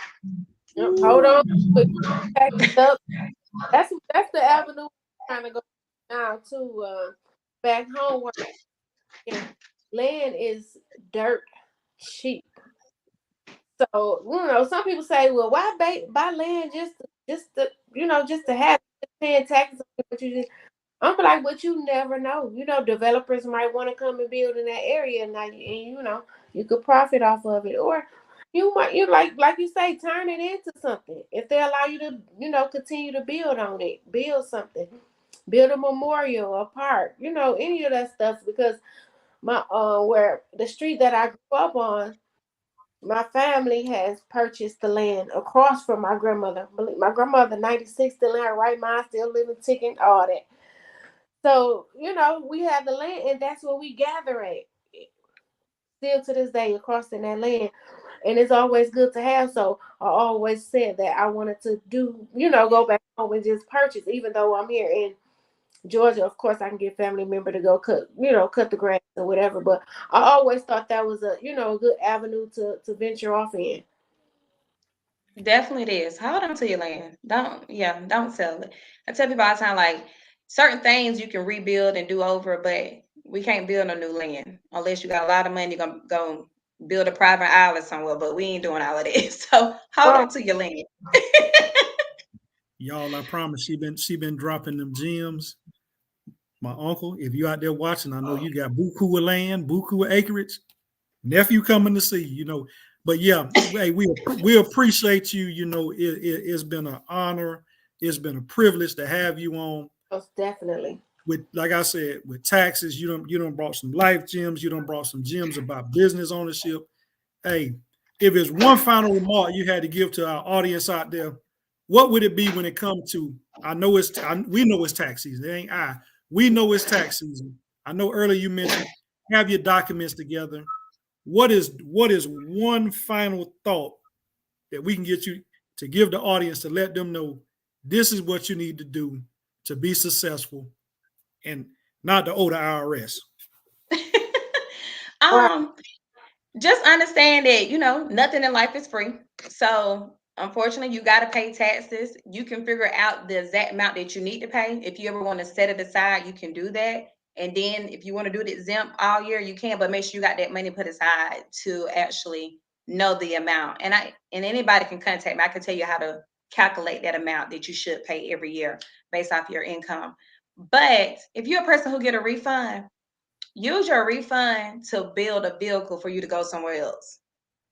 Yep. Hold on. Pack it up. That's the avenue kind of go now too. Back home where land is dirt cheap. So you know, some people say, "Well, why buy land just to have it, paying taxes?" But I'm like, but you never know. You know, developers might want to come and build in that area, and you know you could profit off of it, or you like you say, turn it into something. If they allow you to, continue to build on it, build something, build a memorial, a park, any of that stuff. Because my where the street that I grew up on, my family has purchased the land across from my grandmother. My grandmother, 96, still in her right mind, still living, ticking, all that. So, we have the land, and that's where we gather at. Still to this day, across in that land. And it's always good to have. So I always said that I wanted to go back home and just purchase, even though I'm here in Georgia. Of course, I can get family member to go cut the grass or whatever. But I always thought that was a good avenue to venture off in. Definitely it is. Hold on to your land. Don't sell it. I tell people all the time, like, certain things you can rebuild and do over, but we can't build a new land unless you got a lot of money. You're gonna go build a private island somewhere, but we ain't doing all of this. So hold on to your land. Y'all, I promise she been dropping them gems. My uncle, if you out there watching, I know you got buku of land, buku of acreage. Nephew coming to see, But yeah, hey, we appreciate you. It's been an honor. It's been a privilege to have you on. Most definitely. With, like I said, with taxes, you don't brought some life gems. You don't brought some gems about business ownership. Hey, if it's one final remark you had to give to our audience out there, what would it be when it comes to? We know it's tax season. It ain't I. We know it's tax season. I know earlier you mentioned have your documents together. What is one final thought that we can get you to give the audience to let them know this is what you need to do to be successful and not to owe the IRS? Just understand that, nothing in life is free. So unfortunately, you got to pay taxes. You can figure out the exact amount that you need to pay. If you ever want to set it aside, you can do that. And then if you want to do it exempt all year, you can, but make sure you got that money put aside to actually know the amount. And anybody can contact me. I can tell you how to calculate that amount that you should pay every year based off your income. But if you're a person who get a refund, use your refund to build a vehicle for you to go somewhere else.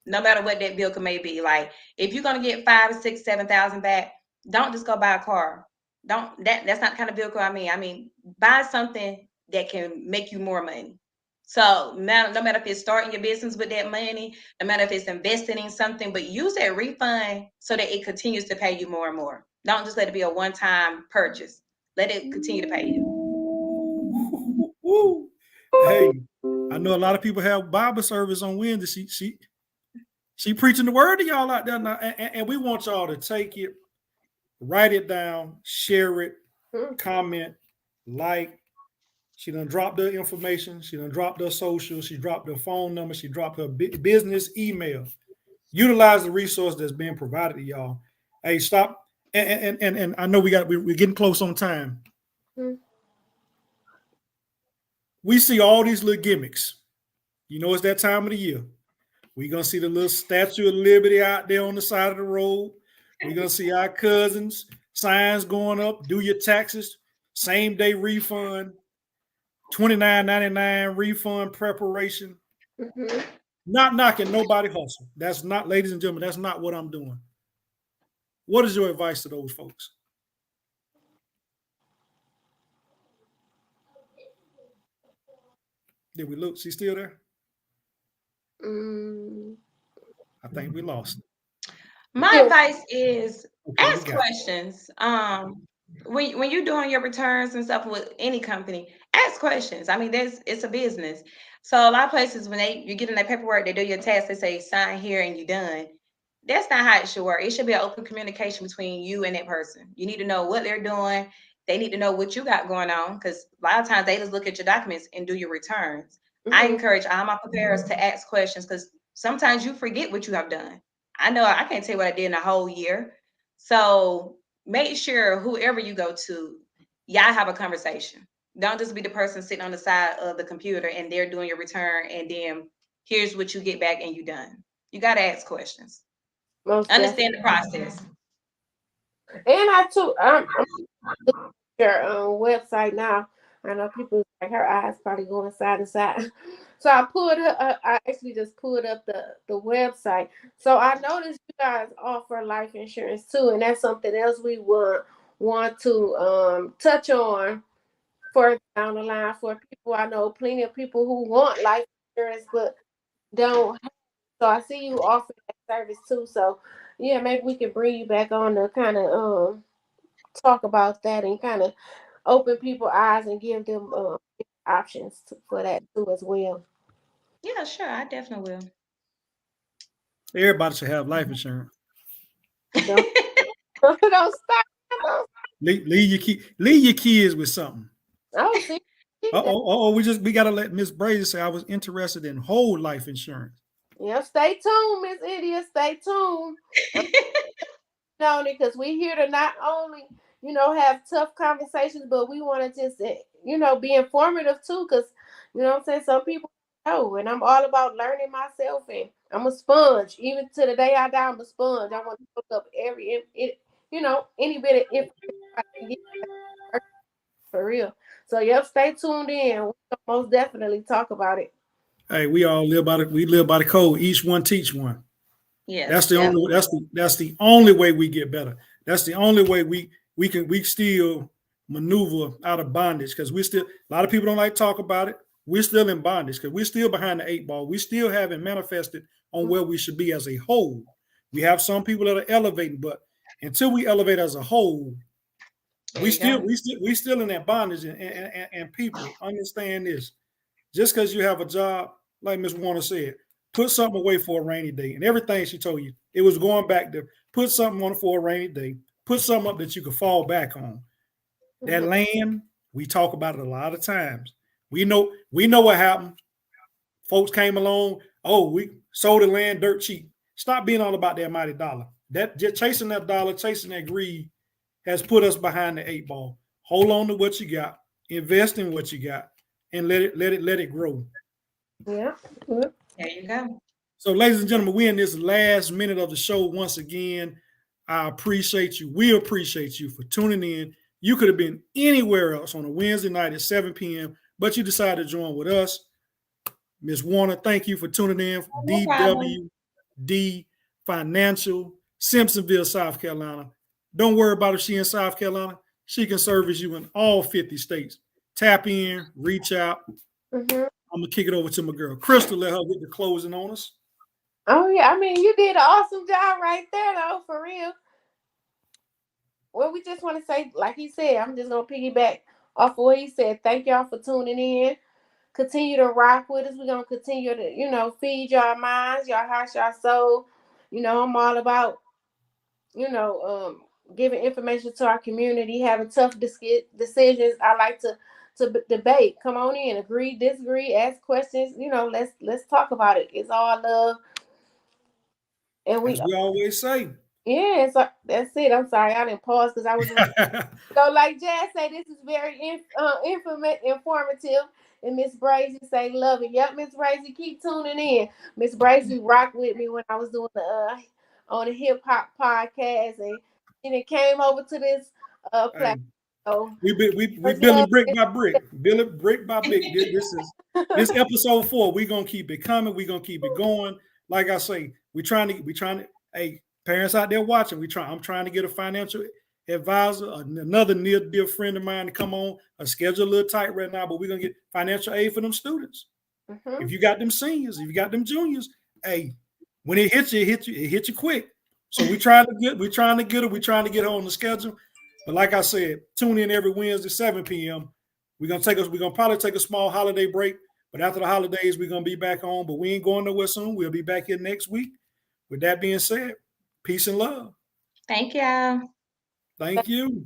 no matter what that vehicle may be. Like if you're gonna get 5, 6, 7,000 back, don't just go buy a car. That's not the kind of vehicle I mean. I mean, buy something that can make you more money. So no matter if it's starting your business with that money, no matter if it's investing in something, but use that refund so that it continues to pay you more and more. Don't just let it be a one-time purchase. Let it continue to pay you. Hey, I know a lot of people have Bible service on Wednesday. She preaching the word to y'all out there now, and we want y'all to take it, write it down, share it, comment, like. She done dropped her information. She done dropped her social. She dropped her phone number. She dropped her business email. Utilize the resource that's being provided to y'all. Hey, stop. And I know we're getting close on time. We see all these little gimmicks. You know, it's that time of the year. We're going to see the little Statue of Liberty out there on the side of the road. We're going to see our cousins, signs going up, do your taxes, same day refund, $29.99 refund preparation. Not knocking nobody hustle. That's not, ladies and gentlemen, that's not what I'm doing. What is your advice to those folks? Did we look? She's still there? I think we lost it. My advice is ask questions. When you're doing your returns and stuff with any company, ask questions. I mean, it's a business. So a lot of places when you get in that paperwork, they do your tax, they say sign here and you're done. That's not how it should work. It should be an open communication between you and that person. You need to know what they're doing. They need to know what you got going on, because a lot of times they just look at your documents and do your returns. I encourage all my preparers to ask questions, because sometimes you forget what you have done. I know I can't tell you what I did in a whole year. So make sure whoever you go to, y'all have a conversation. Don't just be the person sitting on the side of the computer and they're doing your return and then here's what you get back and you're done. You got to ask questions. Understand the process. And I'm your website now. I know people like her eyes probably going side to side. So I actually just pulled up the website. So I noticed you guys offer life insurance too, and that's something else we want to touch on further down the line for people. I know plenty of people who want life insurance but don't. So I see you offer that service too. So yeah, maybe we can bring you back on to kind of talk about that and kind of open people's eyes and give them options for that too as well. Yeah, sure. I definitely will. Everybody should have life insurance. Don't stop. Leave your kids with something. Oh, see. We gotta let Miss Brady say I was interested in whole life insurance. Yeah, stay tuned, Miss India. Stay tuned. Because we here to not only have tough conversations, but we want to just be informative too. Because what I'm saying, some people know, and I'm all about learning myself, and I'm a sponge. Even to the day I die, I'm a sponge. I want to look up any bit of information I can get for real. So yep, stay tuned in. We'll most definitely talk about it. Hey, we all live by the code. Each one teach one. Yeah, that's the only way we get better. That's the only way we still maneuver out of bondage, because a lot of people don't like to talk about it. We're still in bondage because we're still behind the 8 ball. We still haven't manifested on where we should be as a whole. We have some people that are elevating, but until we elevate as a whole, we still in that bondage. And people understand this. Just because you have a job, like Ms. Warner said, put something away for a rainy day. And everything she told you, it was going back to put something on for a rainy day. Put something up that you could fall back on. That land, we talk about it a lot of times. We know what happened. Folks came along. Oh, we sold the land dirt cheap. Stop being all about that mighty dollar. That just chasing that dollar, chasing that greed has put us behind the 8 ball. Hold on to what you got. Invest in what you got, and let it grow. Yeah. There you go. So, ladies and gentlemen, we're in this last minute of the show once again. I appreciate you. We appreciate you for tuning in. You could have been anywhere else on a Wednesday night at 7 p.m., but you decided to join with us. Ms. Warner, thank you for tuning in. D Financial, Simpsonville, South Carolina. Don't worry about if she in South Carolina. She can service you in all 50 states. Tap in, reach out. Mhm. I'm going to kick it over to my girl, Crystal, let her get the closing on us. Oh yeah, I mean, you did an awesome job right there, though, for real. Well, we just want to say, like he said, I'm just gonna piggyback off of what he said. Thank y'all for tuning in. Continue to rock with us. We're gonna continue to, feed your minds, your hearts, your soul. I'm all about, giving information to our community, having tough decisions. I like to debate. Come on in, agree, disagree, ask questions. Let's talk about it. It's all love, and As we always say. yeah. So that's it. I'm sorry, I didn't pause because I was. So, like Jazz say, this is very informative. And Miss Brazy say, love it. Yep, Miss Brazy, keep tuning in. Miss Brazy rocked with me when I was doing the on the hip hop podcast, and it came over to this platform. So, we building brick by brick, building brick by brick. This episode 4. We're gonna keep it coming. We're gonna keep it going. Like I say, we're trying to. Hey, parents out there watching, I'm trying to get a financial advisor, another near dear friend of mine to come on. A schedule a little tight right now, but we're gonna get financial aid for them students. Mm-hmm. If you got them seniors, if you got them juniors, hey, when it hits you, it hits you quick. So we're trying to get her on the schedule. But like I said, tune in every Wednesday, 7 p.m. We're gonna probably take a small holiday break, but after the holidays, we're gonna be back on. But we ain't going nowhere soon. We'll be back here next week. With that being said, peace and love. Thank y'all. Thank you.